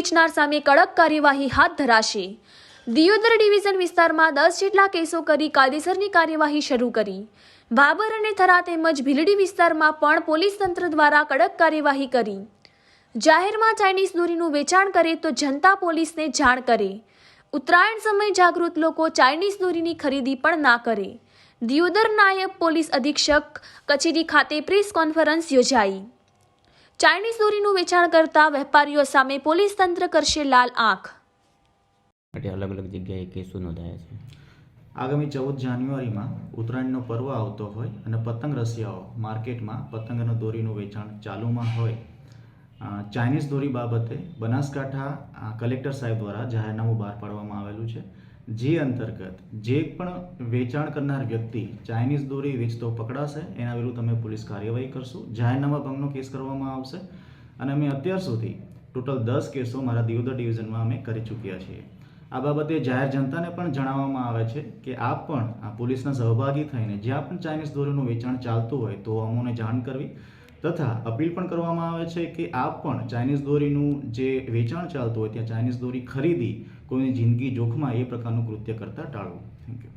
વેચનાર સામે કડક કાર્યવાહી હાથ ધરાશે। દિયોદર ડિવિઝન વિસ્તારમાં 10 જેટલા કેસો કરી કાયદેસરની કાર્યવાહી શરૂ કરી। ભાબર અને થરા તેમજ ભીલડી વિસ્તારમાં પણ પોલીસ તંત્ર દ્વારા કડક કાર્યવાહી કરી। જાહેરમાં ચાઇનીઝ દોરીનું વેચાણ કરે તો જનતા પોલીસને જાણ કરે। ઉત્તરાયણ સમયે જાગૃત લોકો ચાઇનીઝ દોરીની ખરીદી પણ ના કરે। દિયોદર નાયબ પોલીસ અધિક્ષક કચેરી ખાતે પ્રેસ કોન્ફરન્સ યોજાઈ। ચાઇનીઝ દોરીનું વેચાણ કરતા વેપારીઓ સામે પોલીસ તંત્ર કરશે લાલ આંખ। અલગ અલગ જગ્યાએ કેસો નોંધાયા છે। આગામી 14 જાન્યુઆરીમાં ઉત્તરાયણનો પર્વ આવતો હોય અને પતંગ રસિયાઓ માર્કેટમાં પતંગ અને દોરીનું વેચાણ ચાલુમાં હોય, ચાઇનીઝ દોરી બાબતે બનાસકાંઠા કલેક્ટર સાહેબ દ્વારા જાહેરનામું બહાર પાડવામાં આવેલું છે, જે અંતર્ગત જે પણ વેચાણ કરનાર વ્યક્તિ ચાઇનીઝ દોરી વેચતો પકડાશે એના વિરુદ્ધ અમે પોલીસ કાર્યવાહી કરશું। જાહેરનામા ભંગનો કેસ કરવામાં આવશે અને અમે અત્યાર સુધી ટોટલ 10 કેસો મારા દિયોદર ડિવિઝનમાં અમે કરી ચૂક્યા છીએ। આ બાબતે જાહેર જનતાને પણ જણાવવામાં આવે છે કે આપ પણ આ પોલીસના સહભાગી થઈને જ્યાં પણ ચાઇનીઝ દોરીનું વેચાણ ચાલતું હોય તો અમોને જાણ કરવી તથા અપીલ પણ કરવામાં આવે છે કે આપ પણ ચાઇનીઝ દોરીનું જે વેચાણ ચાલતું હોય ત્યાં ચાઇનીઝ દોરી ખરીદી કોઈની જિંદગી જોખમાય એ પ્રકારનું કૃત્ય કરતા ટાળવું। Thank you.